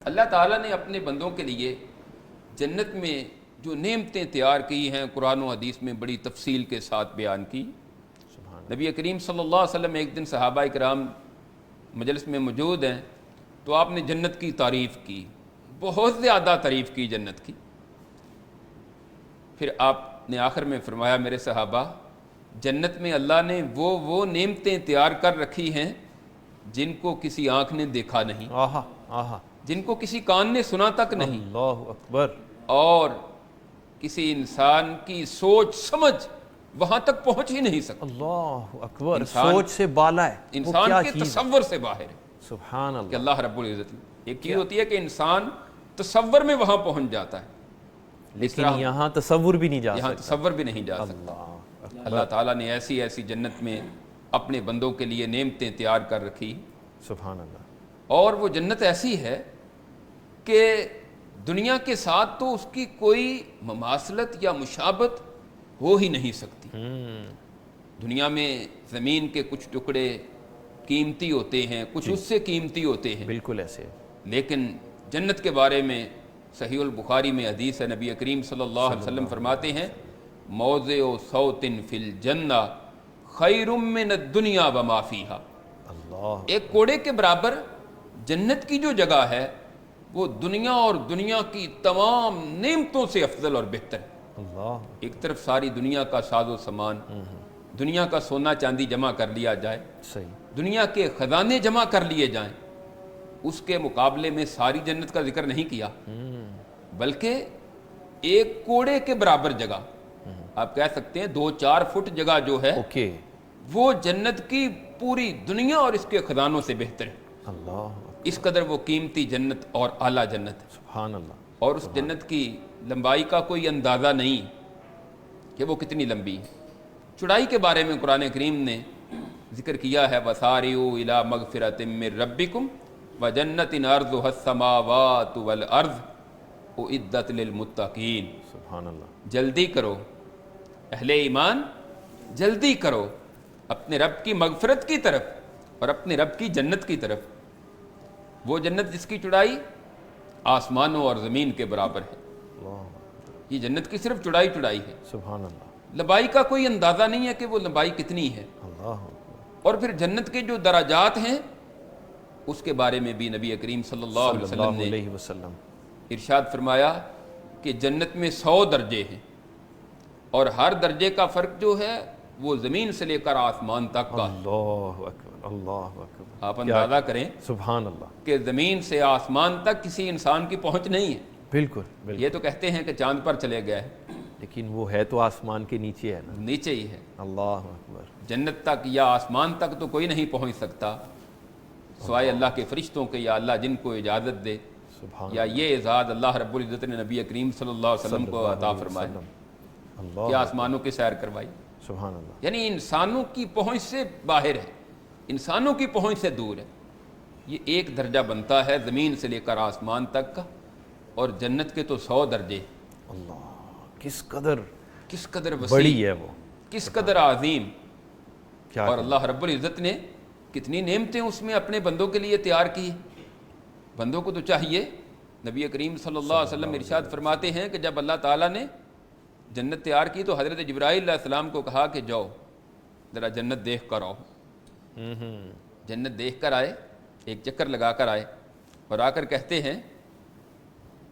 اللہ تعالیٰ نے اپنے بندوں کے لیے جنت میں جو نعمتیں تیار کی ہیں قرآن و حدیث میں بڑی تفصیل کے ساتھ بیان کی۔ نبی کریم صلی اللہ علیہ وسلم ایک دن صحابہ کرام مجلس میں موجود ہیں تو آپ نے جنت کی تعریف کی، بہت زیادہ تعریف کی جنت کی۔ پھر آپ نے آخر میں فرمایا میرے صحابہ، جنت میں اللہ نے وہ نعمتیں تیار کر رکھی ہیں جن کو کسی آنکھ نے دیکھا نہیں، جن کو کسی کان نے سنا تک نہیں، اللہ اکبر، اور کسی انسان کی سوچ سمجھ وہاں تک پہنچ ہی نہیں سکتا۔ اللہ اکبر، سوچ سے بالا ہے، انسان کے تصور سے باہر ہے سبحان کہ اللہ۔ اللہ رب العزت ایک چیز ہوتی ہے کہ انسان تصور میں وہاں پہنچ جاتا ہے، لیکن یہاں تصور بھی نہیں جا یہاں سکتا۔ تصور بھی نہیں جا سکتا۔ اللہ تعالیٰ نے ایسی ایسی جنت میں اپنے بندوں کے لیے نعمتیں تیار کر رکھی، سبحان اللہ۔ اور وہ جنت ایسی ہے کہ دنیا کے ساتھ تو اس کی کوئی مماثلت یا مشابہت ہو ہی نہیں سکتی۔ دنیا میں زمین کے کچھ ٹکڑے قیمتی ہوتے ہیں، کچھ اس سے قیمتی ہوتے ہیں، بالکل ایسے، لیکن جنت کے بارے میں صحیح البخاری میں حدیث ہے، نبی کریم صلی اللہ علیہ وسلم فرماتے ہیں موضع صوت فی الجنہ خیر من الدنیا وما فیہا۔ اللہ ایک کوڑے کے برابر جنت کی جو جگہ ہے وہ دنیا اور دنیا کی تمام نعمتوں سے افضل اور بہتر ہے۔ اللہ، ایک طرف ساری دنیا کا ساز و سامان، دنیا کا سونا چاندی جمع کر لیا جائے، صحیح، دنیا کے خزانے جمع کر لیے جائیں، اس کے مقابلے میں ساری جنت کا ذکر نہیں کیا، بلکہ ایک کوڑے کے برابر جگہ، آپ کہہ سکتے ہیں 2-4 فٹ جگہ جو ہے اوکے، وہ جنت کی پوری دنیا اور اس کے خزانوں سے بہتر ہے۔ اللہ، اس قدر وہ قیمتی جنت اور اعلیٰ جنت ہے، سبحان اللہ۔ اور اس جنت کی لمبائی کا کوئی اندازہ نہیں کہ وہ کتنی لمبی ہے۔ چوڑائی کے بارے میں قرآن کریم نے ذکر کیا ہے وَسَارِعُوا إِلَىٰ مَغْفِرَةٍ مِّن رَبِّكُمْ وَجَنَّةٍ عَرْضُهَا السَّمَاوَاتُ وَالْأَرْضُ أُعِدَّتْ لِلْمُتَّقِينَ۔ سبحان اللہ، جلدی کرو اہل ایمان، جلدی کرو اپنے رب کی مغفرت کی طرف اور اپنے رب کی جنت کی طرف، وہ جنت جس کی چوڑائی آسمانوں اور زمین کے برابر ہے۔ اللہ، یہ جنت کی صرف چوڑائی ہے، سبحان اللہ، لمبائی کا کوئی اندازہ نہیں ہے کہ وہ لمبائی کتنی ہے۔ اللہ، اور پھر جنت کے جو درجات ہیں اس کے بارے میں بھی نبی کریم صلی اللہ علیہ صلی وسلم اللہ نے علیہ وسلم، ارشاد فرمایا کہ جنت میں 100 درجے ہیں، اور ہر درجے کا فرق جو ہے وہ زمین سے لے کر آسمان تک کا۔ اللہ اکبر، اللہ اکبر، آپ اندازہ کریں سبحان اللہ، کہ زمین سے آسمان تک کسی انسان کی پہنچ نہیں ہے۔ بالکل بالکل، یہ تو کہتے ہیں کہ چاند پر چلے گئے ہیں، لیکن وہ ہے تو آسمان کے نیچے ہے نا۔ نیچے ہی ہے۔ اللہ اکبر، جنت تک یا آسمان تک تو کوئی نہیں پہنچ سکتا سوائے اللہ کے فرشتوں کے، یا اللہ جن کو اجازت دے، سبحان یا یہ اعزاز اللہ رب العزت نے نبی کریم صلی اللہ علیہ وسلم کو عطا فرمائے اللہ، کہ آسمانوں کی سیر کروائی۔ سبحان اللہ، یعنی انسانوں کی پہنچ سے باہر ہے، انسانوں کی پہنچ سے دور ہے۔ یہ ایک درجہ بنتا ہے زمین سے لے کر آسمان تک کا، اور جنت کے تو 100 درجے۔ اللہ، کس قدر کس قدر وسیع، بڑی ہے وہ، کس قدر عظیم، کیا اور اللہ رب العزت نے کتنی نعمتیں اس میں اپنے بندوں کے لیے تیار کی۔ بندوں کو تو چاہیے، نبی کریم صلی اللہ علیہ وسلم ارشاد فرماتے ہیں کہ جب اللہ تعالیٰ نے جنت تیار کی تو حضرت جبرائیل علیہ السلام کو کہا کہ جاؤ ذرا جنت دیکھ کر آؤ۔ جنت دیکھ کر آئے، ایک چکر لگا کر آئے، اور آ کر کہتے ہیں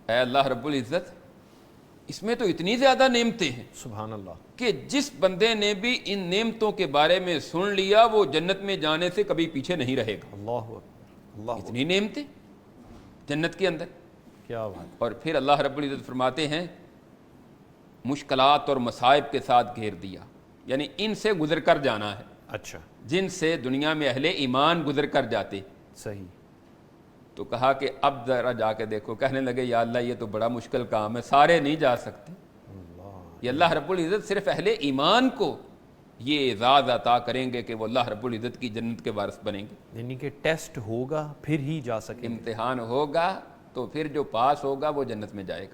اے اللہ رب العزت، اس میں تو اتنی زیادہ نعمتیں ہیں سبحان اللہ، کہ جس بندے نے بھی ان نعمتوں کے بارے میں سن لیا وہ جنت میں جانے سے کبھی پیچھے نہیں رہے گا۔ اللہ اکبر، اللہ اکبر، اتنی نعمتیں جنت کے اندر۔ کیا بات، اور پھر اللہ رب العزت فرماتے ہیں مشکلات اور مصائب کے ساتھ گھیر دیا، یعنی ان سے گزر کر جانا ہے، اچھا، جن سے دنیا میں اہل ایمان گزر کر جاتے۔ صحیح، تو کہا کہ اب ذرا جا کے دیکھو، کہنے لگے یا اللہ یہ تو بڑا مشکل کام ہے، سارے نہیں جا سکتے۔ یہ اللہ رب العزت صرف اہل ایمان کو یہ اعزاز عطا کریں گے کہ وہ اللہ رب العزت کی جنت کے وارث بنیں گے۔ یعنی کہ ٹیسٹ ہوگا پھر ہی جا سکیں گے۔ امتحان ہوگا تو پھر جو پاس ہوگا وہ جنت میں جائے گا۔